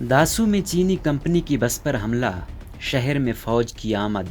داسو میں چینی کمپنی کی بس پر حملہ، شہر میں فوج کی آمد۔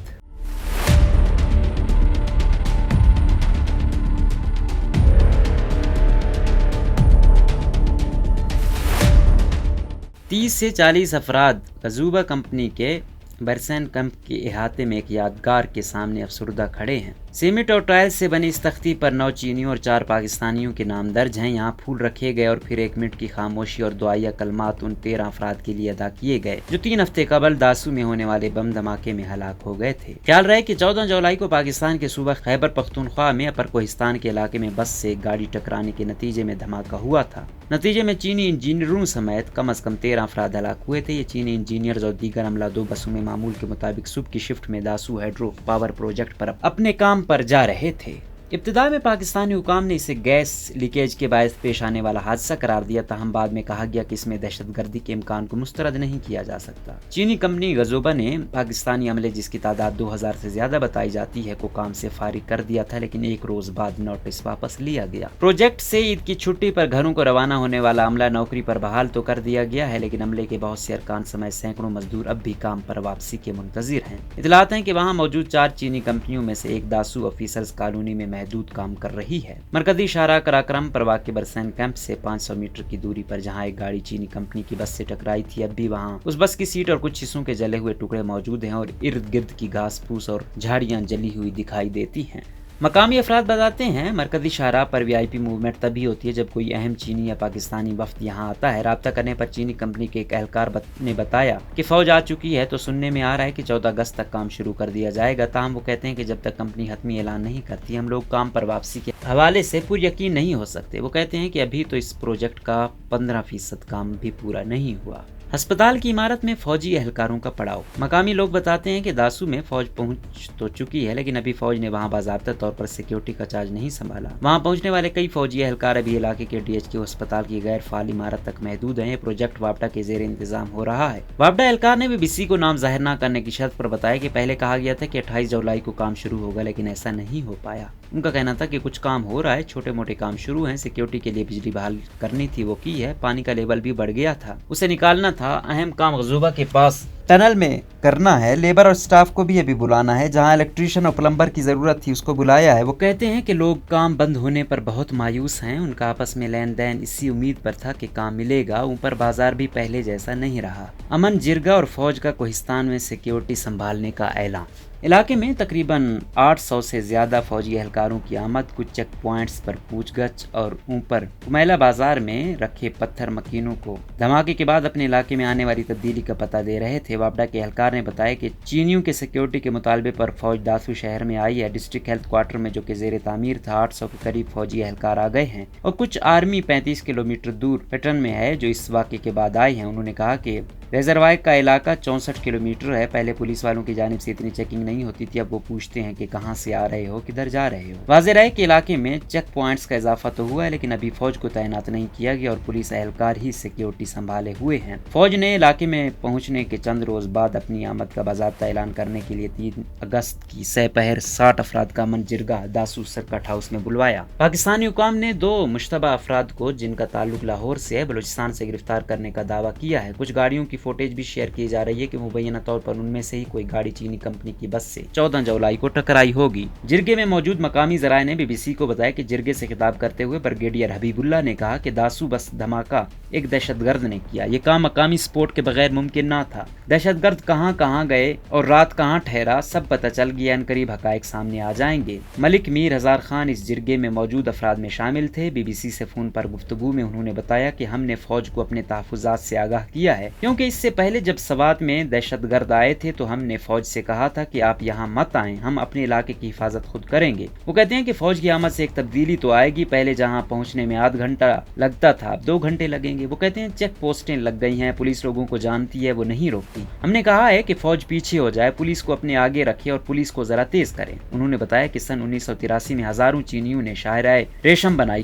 30 سے 40 افراد قزوبہ کمپنی کے برسین کیمپ کے احاطے میں ایک یادگار کے سامنے افسردہ کھڑے ہیں۔ سیمنٹ اور ٹائل سے بنی اس تختی پر 9 چینیوں اور 4 پاکستانیوں کے نام درج ہیں۔ یہاں پھول رکھے گئے اور پھر 1 منٹ کی خاموشی اور دعائیہ کلمات ان 13 افراد کے لیے ادا کیے گئے جو 3 ہفتے قبل داسو میں ہونے والے بم دھماکے میں ہلاک ہو گئے تھے۔ خیال رہے کہ 14 جولائی کو پاکستان کے صوبہ خیبر پختونخوا میں اپر کوہستان کے علاقے میں بس سے گاڑی ٹکرانے کے نتیجے میں دھماکہ ہوا تھا۔ نتیجے میں چینی انجینئروں سمیت کم از کم 13 افراد ہلاک ہوئے تھے۔ یہ چینی انجینئرز اور دیگر عملہ 2 بسوں میں معمول کے مطابق صبح کی شفٹ میں داسو ہائیڈرو پاور پروجیکٹ پر اپنے کام پر جا رہے تھے۔ ابتدا میں پاکستانی حکام نے اسے گیس لیکیج کے باعث پیش آنے والا حادثہ قرار دیا، تاہم بعد میں کہا گیا کہ اس میں دہشت گردی کے امکان کو مسترد نہیں کیا جا سکتا۔ چینی کمپنی قزوبہ نے پاکستانی عملے جس کی تعداد 2000 سے زیادہ بتائی جاتی ہے کو کام سے فارغ کر دیا تھا، لیکن 1 روز بعد نوٹس واپس لیا گیا۔ پروجیکٹ سے عید کی چھٹی پر گھروں کو روانہ ہونے والا عملہ نوکری پر بحال تو کر دیا گیا ہے، لیکن عملے کے بہت سے ارکان سمیت سینکڑوں مزدور اب بھی کام پر واپسی کے منتظر ہیں۔ اطلاعات ہیں کہ وہاں موجود 4 چینی کمپنیوں میں سے ایک داسو آفیسرز کالونی میں محدود کام کر رہی ہے۔ مرکزی شاہراہ کراکرم پر واقع برسین کیمپ سے 500 میٹر کی دوری پر جہاں ایک گاڑی چینی کمپنی کی بس سے ٹکرائی تھی، اب بھی وہاں اس بس کی سیٹ اور کچھ حصوں کے جلے ہوئے ٹکڑے موجود ہیں اور ارد گرد کی گھاس پھوس اور جھاڑیاں جلی ہوئی دکھائی دیتی ہیں۔ مقامی افراد بتاتے ہیں مرکزی شاہراہ پر VIP موومنٹ تبھی ہوتی ہے جب کوئی اہم چینی یا پاکستانی وفد یہاں آتا ہے۔ رابطہ کرنے پر چینی کمپنی کے ایک اہلکار نے بتایا کہ فوج آ چکی ہے تو سننے میں آ رہا ہے کہ 14 اگست تک کام شروع کر دیا جائے گا، تاہم وہ کہتے ہیں کہ جب تک کمپنی حتمی اعلان نہیں کرتی ہم لوگ کام پر واپسی کے حوالے سے پر یقین نہیں ہو سکتے۔ وہ کہتے ہیں کہ ابھی تو اس پروجیکٹ کا 15% کام بھی پورا نہیں ہوا۔ ہسپتال کی عمارت میں فوجی اہلکاروں کا پڑاؤ۔ مقامی لوگ بتاتے ہیں کہ داسو میں فوج پہنچ تو چکی ہے، لیکن ابھی فوج نے وہاں باضابطہ طور پر سیکیورٹی کا چارج نہیں سنبھالا۔ وہاں پہنچنے والے کئی فوجی اہلکار ابھی علاقے کے DHQ ہسپتال کی غیر فعال عمارت تک محدود ہیں۔ یہ پروجیکٹ وابڈا کے زیر انتظام ہو رہا ہے۔ وابڈا اہلکار نے BBC کو نام ظاہر نہ کرنے کی شرط پر بتایا کہ پہلے کہا گیا تھا کہ 28 جولائی کو کام شروع ہوگا، لیکن ایسا نہیں ہو پایا۔ ان کا کہنا تھا کہ کچھ کام ہو رہا ہے، چھوٹے موٹے کام شروع ہیں، سیکیورٹی کے لیے بجلی بحال کرنی تھی وہ کی ہے، پانی کا لیول بھی بڑھ گیا تھا اسے نکالنا تھا، اہم کام قزوبہ کے پاس ٹنل میں کرنا ہے، لیبر اور سٹاف کو بھی ابھی بلانا ہے، جہاں الیکٹریشین اور پلمبر کی ضرورت تھی اس کو بلایا ہے۔ وہ کہتے ہیں کہ لوگ کام بند ہونے پر بہت مایوس ہیں، ان کا آپس میں لین دین اسی امید پر تھا کہ کام ملے گا۔ اوپر بازار بھی پہلے جیسا نہیں رہا۔ امن جرگہ اور فوج کا کوہستان میں سیکیورٹی سنبھالنے کا اعلان۔ علاقے میں تقریباً 800 سے زیادہ فوجی اہلکاروں کی آمد، کچھ چیک پوائنٹس پر پوچھ گچھ اور اوپر کمیلا بازار میں رکھے پتھر مکینوں کو دھماکے کے بعد اپنے علاقے میں آنے والی تبدیلی کا پتہ دے رہے تھے۔ وابڈا کے اہلکار نے بتایا کہ چینیوں کے سیکیورٹی کے مطالبے پر فوج داسو شہر میں آئی ہے۔ ڈسٹرکٹ ہیلتھ کوارٹر میں جو کہ زیر تعمیر تھا 800 کے قریب فوجی اہلکار آ گئے ہیں اور کچھ آرمی 35 کلومیٹر دور پیٹرن میں ہے جو اس واقعے کے بعد آئی ہیں۔ انہوں نے کہا کہ ریزروائر کا علاقہ 64 کلومیٹر ہے، پہلے پولیس والوں کی جانب سے اتنی چیکنگ نہیں ہوتی تھی، اب وہ پوچھتے ہیں کہ کہاں سے آ رہے ہو، کدھر جا رہے ہو۔ واضح رہے کہ علاقے میں چیک پوائنٹس کا اضافہ تو ہوا ہے، لیکن ابھی فوج کو تعینات نہیں کیا گیا اور پولیس اہلکار ہی سیکیورٹی سنبھالے ہوئے ہیں۔ فوج نے علاقے میں پہنچنے کے چند روز بعد اپنی آمد کا باضابطہ اعلان کرنے کے لیے 3 اگست کی سہ پہر 60 افراد کا امن جرگہ داسو سرکٹ ہاؤس میں بلوایا۔ پاکستانی حکام نے 2 مشتبہ افراد کو جن کا تعلق لاہور سے ہے بلوچستان سے گرفتار کرنے کا دعویٰ کیا ہے۔ کچھ گاڑیوں کی فوٹیج بھی شیئر کی جا رہی ہے کہ مبینہ طور پر ان میں سے ہی کوئی گاڑی چینی کمپنی کی بس سے 14 جولائی کو ٹکرائی ہوگی۔ جرگے میں موجود مقامی ذرائع نے BBC کو بتایا کہ جرگے سے خطاب کرتے ہوئے بریگیڈیئر حبیب اللہ نے کہا کہ داسو بس دھماکہ ایک دہشت گرد نے کیا، یہ کام مقامی سپورٹ کے بغیر ممکن نہ تھا۔ دہشت گرد کہاں گئے اور رات کہاں ٹھہرا سب پتہ چل گیا، ان قریب حقائق سامنے آ جائیں گے۔ ملک میر ہزار خان اس جرگے میں موجود افراد میں شامل تھے۔ BBC سے فون پر گفتگو میں انہوں نے بتایا کہ ہم نے فوج کو اپنے تحفظات سے آگاہ کیا ہے، کیونکہ اس سے پہلے جب سوات میں دہشت گرد آئے تھے تو ہم نے فوج سے کہا تھا کہ آپ یہاں مت آئیں، ہم اپنے علاقے کی حفاظت خود کریں گے۔ وہ کہتے ہیں کہ فوج کی آمد سے ایک تبدیلی تو آئے گی، پہلے جہاں پہنچنے میں آدھ گھنٹہ لگتا تھا اب 2 گھنٹے لگیں گے۔ وہ کہتے ہیں چیک پوسٹیں لگ گئی ہیں، پولیس لوگوں کو جانتی ہے وہ نہیں روکتی، ہم نے کہا ہے کہ فوج پیچھے ہو جائے، پولیس کو اپنے آگے رکھے اور پولیس کو ذرا تیز کرے۔ انہوں نے بتایا کہ سن 1983 میں ہزاروں چینیوں نے شاہراہ ریشم بنائی،